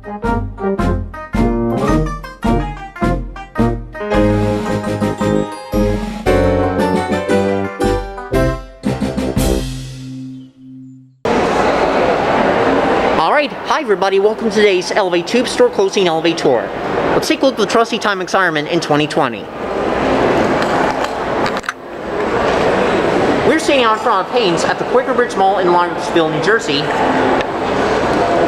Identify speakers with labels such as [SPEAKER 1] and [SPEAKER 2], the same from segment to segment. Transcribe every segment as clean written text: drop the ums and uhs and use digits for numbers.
[SPEAKER 1] Hi everybody, welcome to today's elevaTOUR store closing elevaTOUR. Let's take a look at the trusty time experiment in 2020. We're standing out in front of Payne's at the Quaker Mall in Lawrenceville, New Jersey.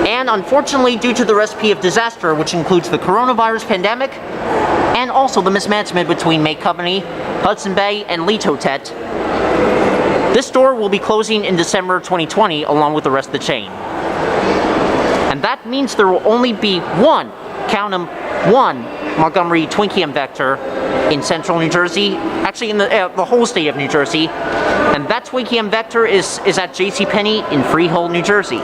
[SPEAKER 1] And unfortunately, due to the recipe of disaster, which includes the coronavirus pandemic, and also the mismanagement between Hahne Company, Hudson Bay, and Litotet, this store will be closing in December 2020 along with the rest of the chain. And that means there will only be one, count them, one Montgomery Vector in central New Jersey, actually in the whole state of New Jersey, and that Vector is at JCPenney in Freehold, New Jersey.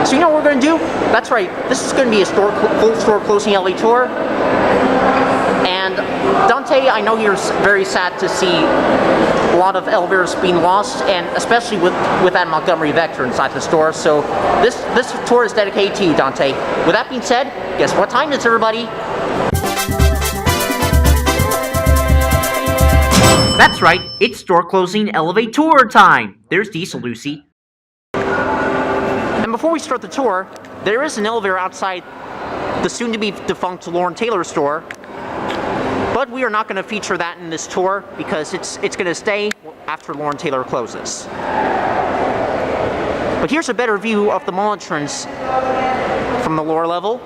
[SPEAKER 1] So you know what we're going to do? That's right, this is going to be a full store closing elevaTOUR. And Dante, I know you're very sad to see a lot of elevators being lost, and especially with that Montgomery Vector inside the store. So this tour is dedicated to you, Dante. With that being said, guess what time it is, everybody? That's right, it's store closing elevaTOUR time. There's Diesel Lucy. And before we start the tour, there is an elevator outside the soon-to-be defunct Lord & Taylor store. But we are not going to feature that in this tour because it's going to stay after Lord & Taylor closes. But here's a better view of the mall entrance from the lower level.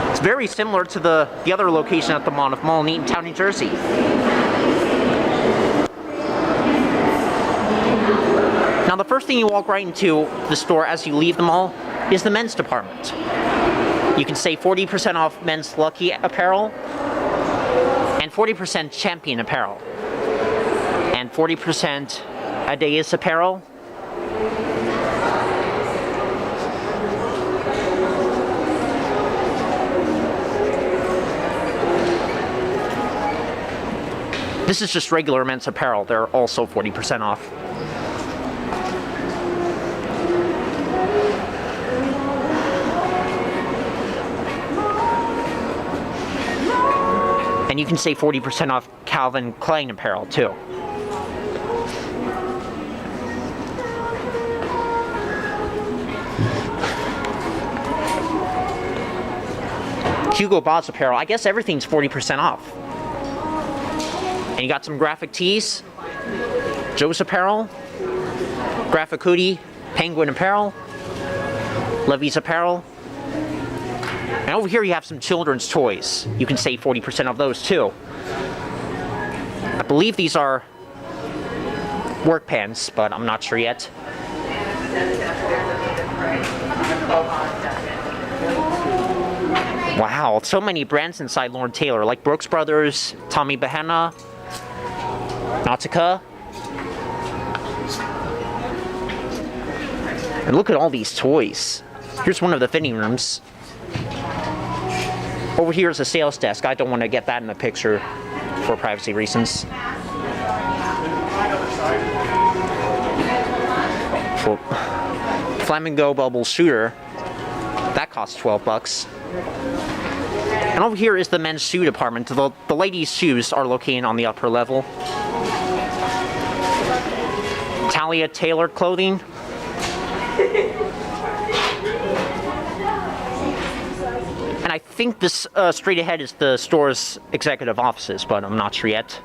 [SPEAKER 1] It's very similar to the other location at the Monmouth Mall in Eatontown, New Jersey. Now the first thing you walk right into the store as you leave the mall is the men's department. You can save 40% off men's Lucky apparel, and 40% Champion apparel, and 40% Adidas apparel, this is just regular men's apparel. They're also 40% off. And you can save 40% off Calvin Klein apparel too. Hugo Boss apparel, I guess everything's 40% off. And you got some graphic tees, Joe's apparel, graphic hoodie, Penguin apparel, Levy's apparel. And over here you have some children's toys. You can save 40% of those too. I believe these are work pants, but I'm not sure yet. Wow, so many brands inside Lord & Taylor, like Brooks Brothers, Tommy Bahama, Nautica. And look at all these toys. Here's one of the fitting rooms. Over here is a sales desk. I don't want to get that in the picture for privacy reasons. Flamingo Bubble Shooter. That costs 12 bucks. And over here is the men's shoe department. The ladies' shoes are located on the upper level. Talia Taylor clothing. And I think this straight ahead is the store's executive offices, but I'm not sure yet.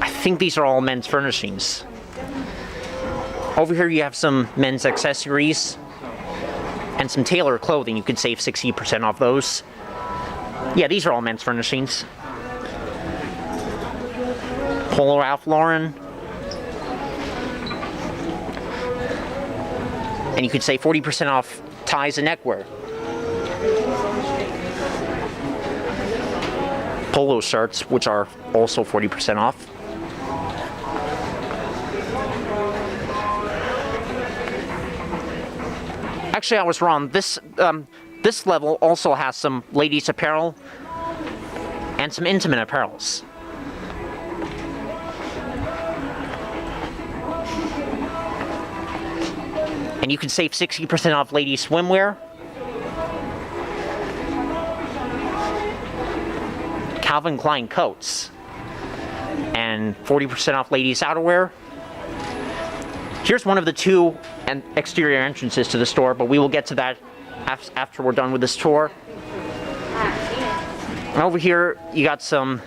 [SPEAKER 1] I think these are all men's furnishings. Over here you have some men's accessories and some Taylor clothing. You could save 60% off those. Yeah, these are all men's furnishings. Polo Ralph Lauren. And you could save 40% off ties and neckwear. Polo shirts, which are also 40% off. Actually, I was wrong. This level also has some ladies' apparel and some intimate apparels. And you can save 60% off ladies' swimwear, Calvin Klein coats, and 40% off ladies' outerwear. Here's one of the two exterior entrances to the store, but we will get to that after we're done with this tour. And over here, you got some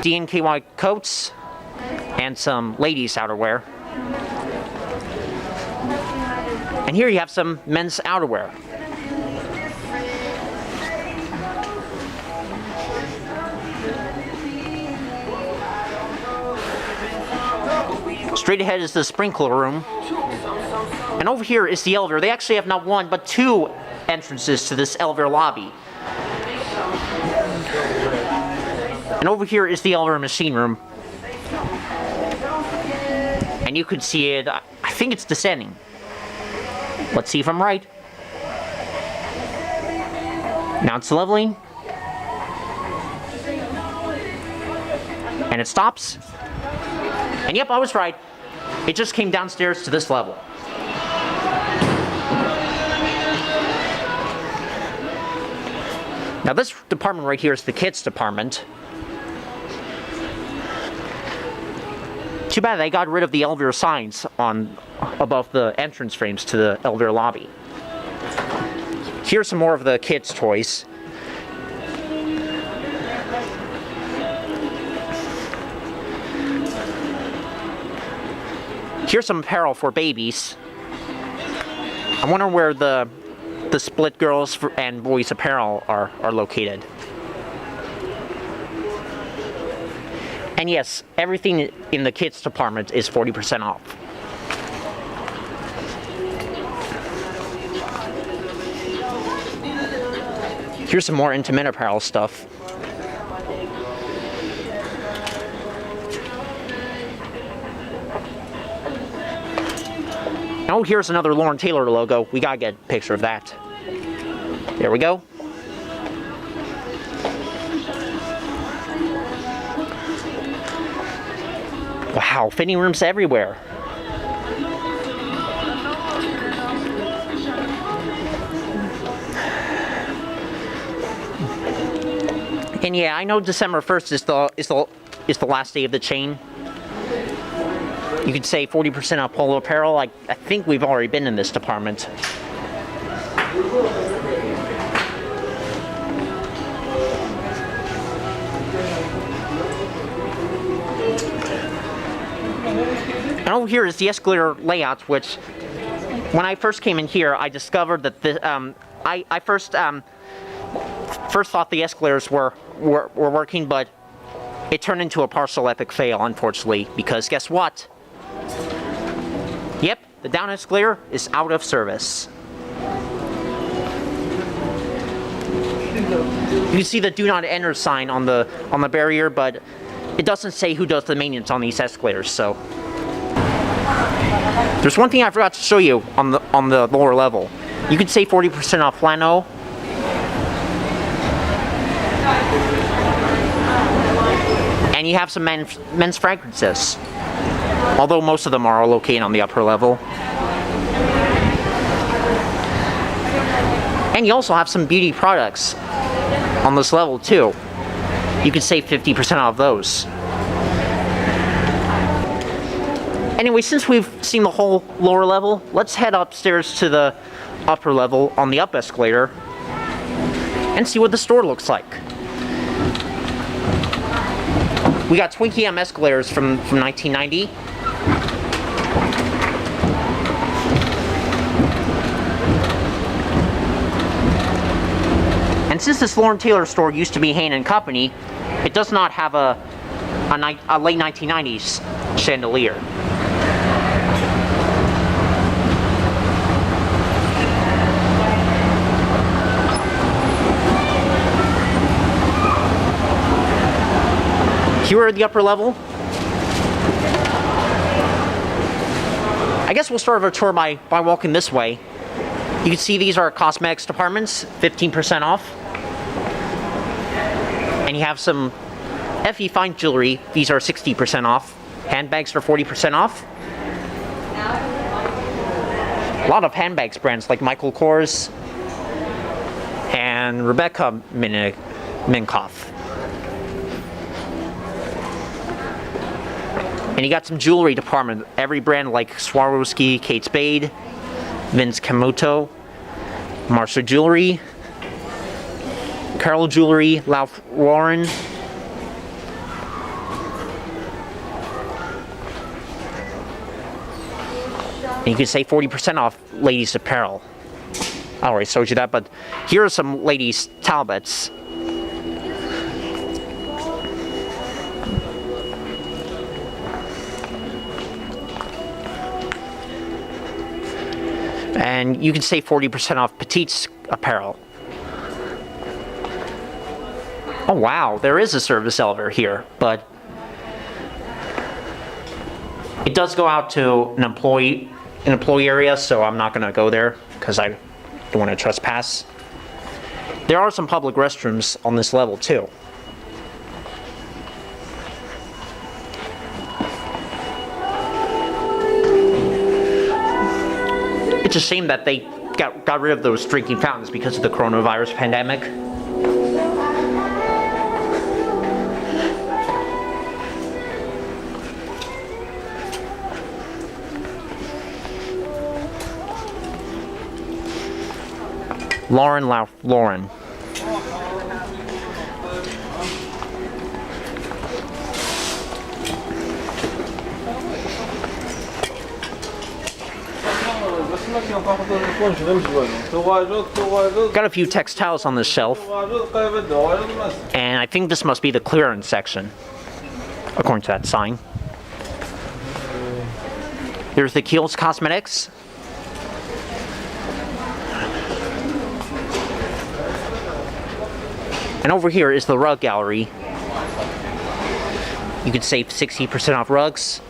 [SPEAKER 1] DKNY coats and some ladies' outerwear. And here you have some men's outerwear. Straight ahead is the sprinkler room. And over here is the elevator. They actually have not one, but two entrances to this elevator lobby. And over here is the elevator machine room. And you can see it, I think it's descending. Let's see if I'm right. Now it's leveling. And it stops. And yep, I was right. It just came downstairs to this level. Now this department right here is the kids department. Too bad they got rid of the elevator signs above the entrance frames to the elevator lobby. Here's some more of the kids' toys. Here's some apparel for babies. I wonder where the split girls and boys apparel are located. And yes, everything in the kids department is 40% off. Here's some more intimate apparel stuff. Oh, here's another Lauren Taylor logo. We gotta get a picture of that. There we go. Wow, fitting rooms everywhere. And yeah, I know December 1st is the last day of the chain. You could say 40% off polo apparel. I think we've already been in this department. And over here is the escalator layout, which, when I first came in here, I discovered that I first thought the escalators were working, but it turned into a partial epic fail, unfortunately, because guess what? Yep, the down escalator is out of service. You can see the do not enter sign on the barrier, but it doesn't say who does the maintenance on these escalators, so. There's one thing I forgot to show you on the lower level. You could save 40% off flannel. And you have some men's fragrances. Although most of them are located on the upper level. And you also have some beauty products on this level too. You can save 50% off those. Anyway, since we've seen the whole lower level, let's head upstairs to the upper level on the up escalator and see what the store looks like. We got Twinkie M escalators from 1990. And since this Lauren Taylor store used to be Hahne Company, it does not have a late 1990s chandelier. Here at the upper level. I guess we'll start our tour by walking this way. You can see these are cosmetics departments, 15% off. And you have some FE fine jewelry. These are 60% off. Handbags are 40% off. A lot of handbags brands like Michael Kors and Rebecca Minkoff. And you got some jewelry department. Every brand like Swarovski, Kate Spade, Vince Camuto, Marshall Jewelry, Carol Jewelry, Ralph Lauren. And you can say 40% off ladies' apparel. I already showed you that, but here are some ladies' Talbots. And you can save 40% off Petite's apparel. Oh wow, there is a service elevator here, but it does go out to an employee area, so I'm not gonna go there because I don't want to trespass. There are some public restrooms on this level too. It's a shame that they got rid of those drinking fountains because of the coronavirus pandemic. Lauren. Got a few textiles on the shelf, and I think this must be the clearance section, according to that sign. There's the Kiehl's Cosmetics. And over here is the rug gallery. You can save 60% off rugs.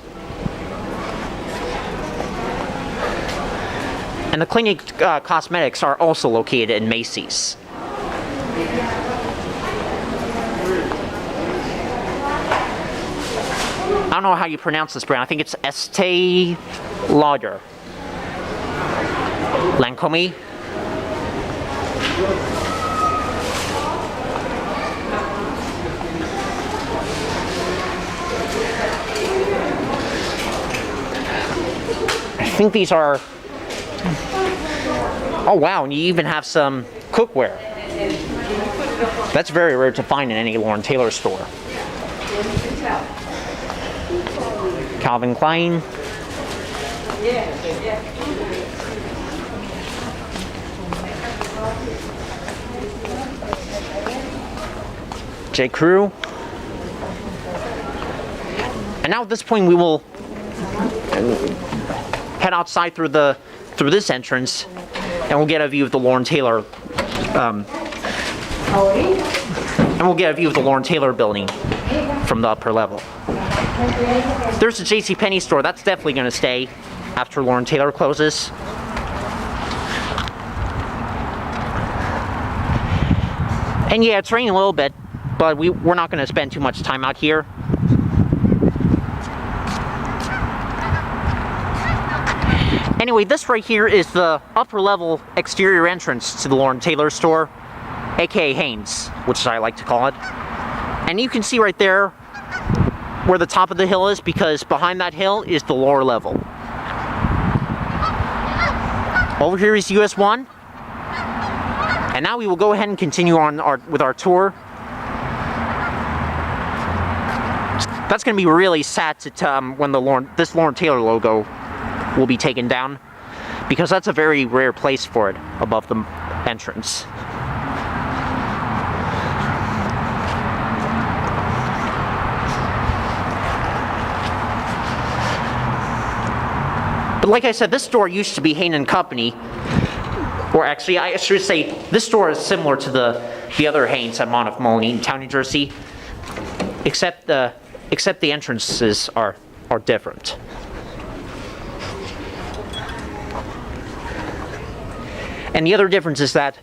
[SPEAKER 1] And the Clinique Cosmetics are also located in Macy's. I don't know how you pronounce this brand. I think it's Estée Lauder. Lancome. I think these are... Oh wow, and you even have some cookware. That's very rare to find in any Lord & Taylor store. Calvin Klein. J. Crew. And now at this point we will head outside through this entrance, and we'll get a view of the Lord & Taylor. And we'll get a view of the Lord & Taylor building from the upper level. There's a JCPenney store. That's definitely going to stay after Lord & Taylor closes. And yeah, it's raining a little bit, but we're not going to spend too much time out here. Anyway, this right here is the upper level exterior entrance to the Lord & Taylor store, aka Hahne's, which I like to call it. And you can see right there where the top of the hill is, because behind that hill is the lower level. Over here is US 1. And now we will go ahead and continue on with our tour. That's going to be really sad to when this Lord & Taylor logo will be taken down, because that's a very rare place for it above the entrance. But like I said, this store used to be Hahne Company, or actually I should say this store is similar to the other Hahne's at Monmouth Mall in Eatontown, New Jersey, except the entrances are different. And the other difference is that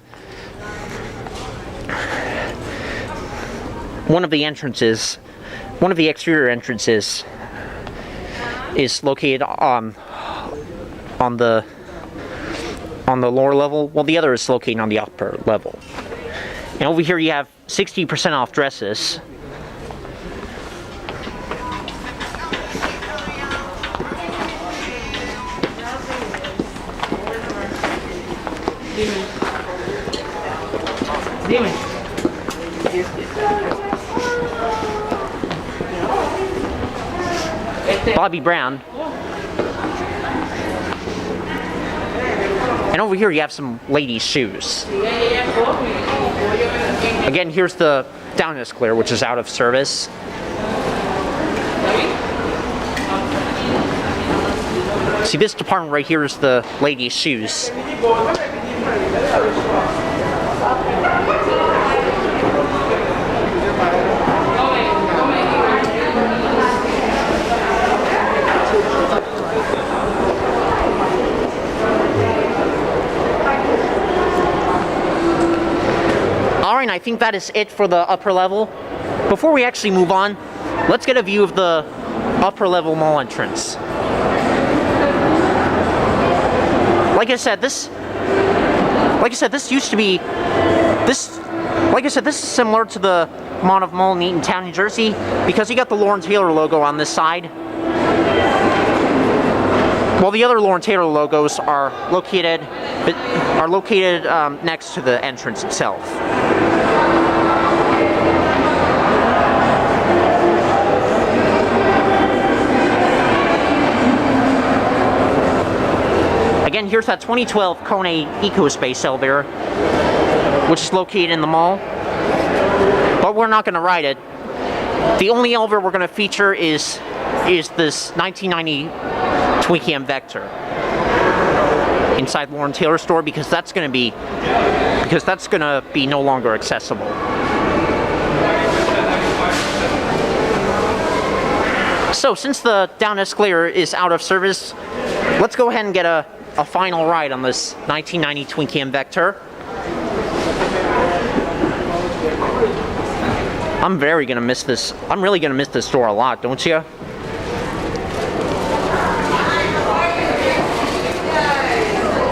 [SPEAKER 1] one of the exterior entrances is located on the lower level, while the other is located on the upper level. And over here you have 60% off dresses. Bobby Brown. And over here you have some ladies' shoes. Again, here's the down escalator, which is out of service. See, this department right here is the ladies' shoes. Alright, I think that is it for the upper level. Before we actually move on, let's get a view of the upper level mall entrance. Like I said, this used to be this is similar to the Monmouth Mall in Eatontown, New Jersey, because you got the Lord & Taylor logo on this side, while the other Lord & Taylor logos are located next to the entrance itself. Again, here's that 2012 Kone EcoSpace elevator, which is located in the mall, but we're not going to ride it. The only elevator we're going to feature is this 1990 Twinkie Vector inside Lord & Taylor store, because that's going to be no longer accessible. So since the down escalator is out of service, let's go ahead and get a final ride on this 1990 Twinkie Vector. I'm really gonna miss this store a lot, don't you?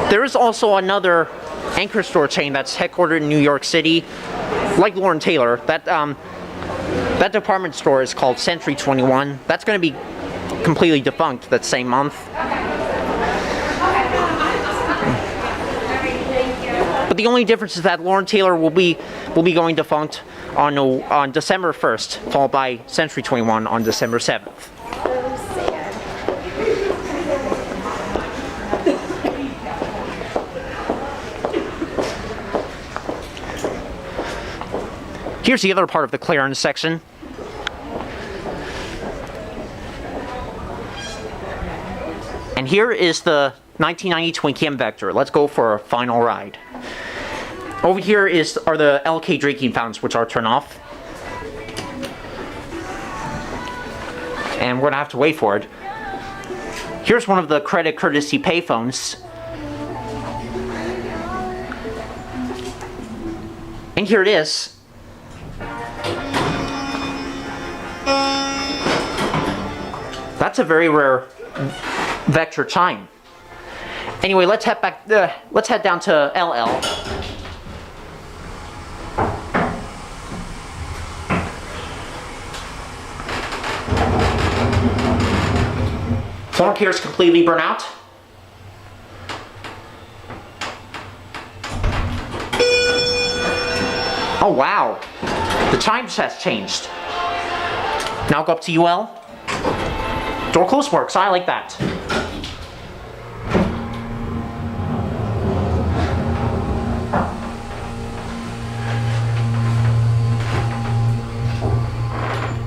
[SPEAKER 1] There is also another anchor store chain that's headquartered in New York City, like Lord & Taylor. That department store is called Century 21. That's going to be completely defunct that same month. But the only difference is that Lord & Taylor will be going defunct on December 1st, followed by Century 21 on December 7th. Here's the other part of the clearance section. And here is the 1990 Twinkie Vector. Let's go for a final ride. Over here are the LK drinking fountains, which are turned off. And we're gonna have to wait for it. Here's one of the credit courtesy payphones. And here it is. That's a very rare Vector chime. Anyway, let's head down to LL. Phone here is completely burnt out. Oh wow, the chimes has changed. Now go up to UL. Door close works, I like that.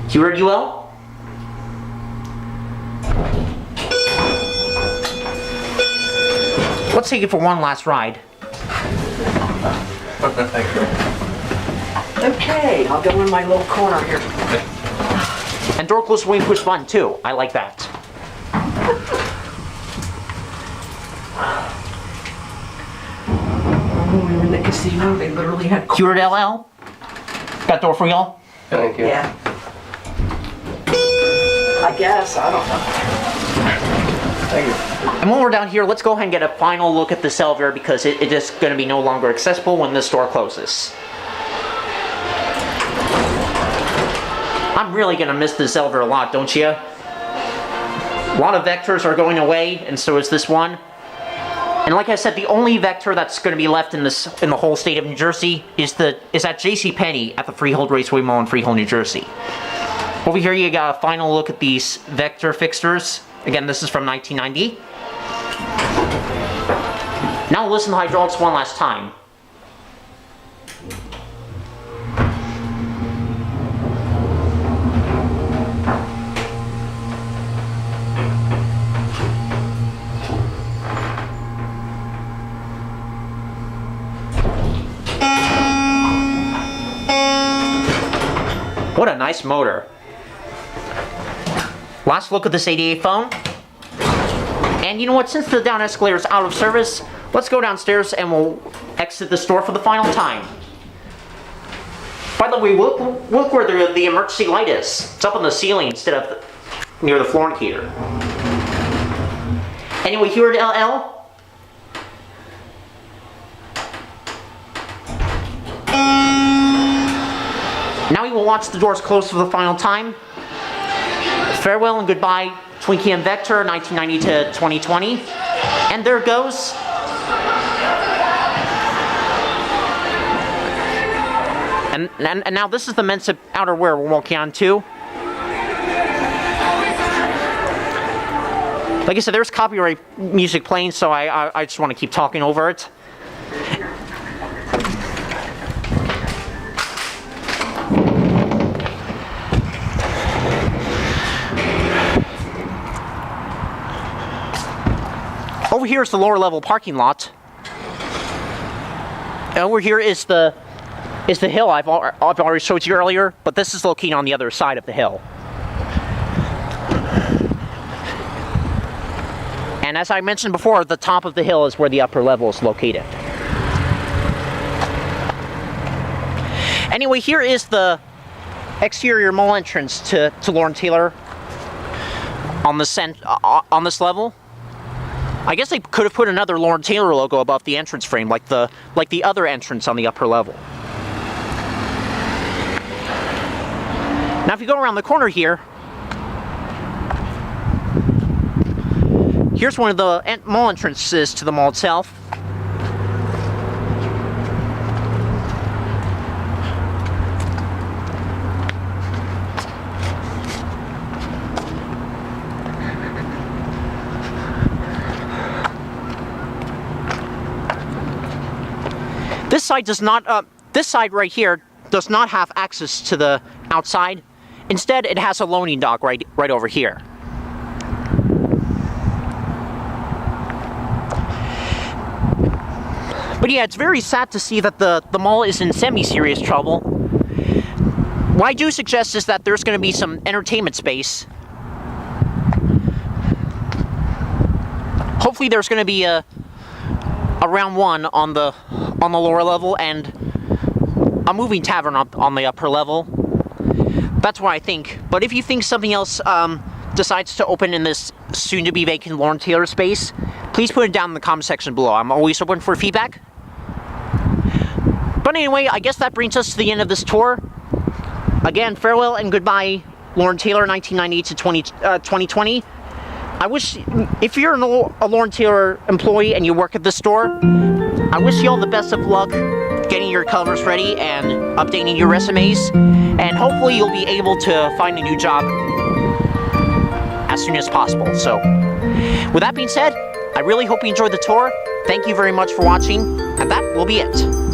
[SPEAKER 1] Here at UL. Let's take it for one last ride. Okay, I'll go in my little corner here. And door close when you push button too. I like that.
[SPEAKER 2] When we were in the casino, they literally had...
[SPEAKER 1] Cured LL? Got door for y'all?
[SPEAKER 3] Thank you.
[SPEAKER 2] Yeah. I guess, I don't know.
[SPEAKER 3] Thank you.
[SPEAKER 1] And when we're down here, let's go ahead and get a final look at this elevator because it is going to be no longer accessible when this door closes. I'm really going to miss this elevator a lot, don't you? A lot of Vectors are going away, and so is this one. And like I said, the only Vector that's going to be left in the whole state of New Jersey is at JCPenney at the Freehold Raceway Mall in Freehold, New Jersey. Over here you got a final look at these Vector fixtures. Again, this is from 1990. Now listen to hydraulics one last time. What a nice motor. Last look at this 88 phone. And you know what, since the down escalator is out of service, let's go downstairs and we'll exit the store for the final time. By the way, look where the emergency light is. It's up on the ceiling instead of near the floor indicator. Anyway, here at LL. Now we will watch the doors close for the final time. Farewell and goodbye, Twinkie and Vector, 1990 to 2020. And there goes. And now this is the Mensa outerwear we're walking on too. Like I said, there's copyright music playing, so I just want to keep talking over it. Over here is the lower level parking lot. And over here is the hill I've already showed you earlier, but this is located on the other side of the hill. And as I mentioned before, the top of the hill is where the upper level is located. Anyway, here is the exterior mall entrance to Lord & Taylor on this level. I guess they could have put another Lord & Taylor logo above the entrance frame, like the other entrance on the upper level. Now, if you go around the corner here, here's one of the mall entrances to the mall itself. This side does not. This side right here does not have access to the outside. Instead, it has a loading dock right over here. But yeah, it's very sad to see that the mall is in semi-serious trouble. What I do suggest is that there's going to be some entertainment space. Hopefully, there's going to be a round one on the lower level and a moving tavern on the upper level. That's what I think. But if you think something else decides to open in this soon-to-be vacant Lord & Taylor space, please put it down in the comment section below. I'm always open for feedback. But anyway, I guess that brings us to the end of this tour. Again, farewell and goodbye, Lord & Taylor, 1990 to 2020. I wish, if you're a Lord & Taylor employee and you work at this store, I wish you all the best of luck getting your covers ready and updating your resumes, and hopefully you'll be able to find a new job as soon as possible. So, with that being said, I really hope you enjoyed the tour. Thank you very much for watching, and that will be it.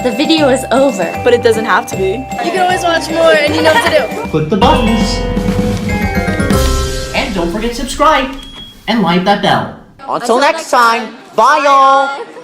[SPEAKER 4] the video is over.
[SPEAKER 5] But it doesn't have to be. You can always watch more and you know what to do.
[SPEAKER 1] Click the buttons. And don't forget to subscribe and light that bell. Until next time, bye y'all!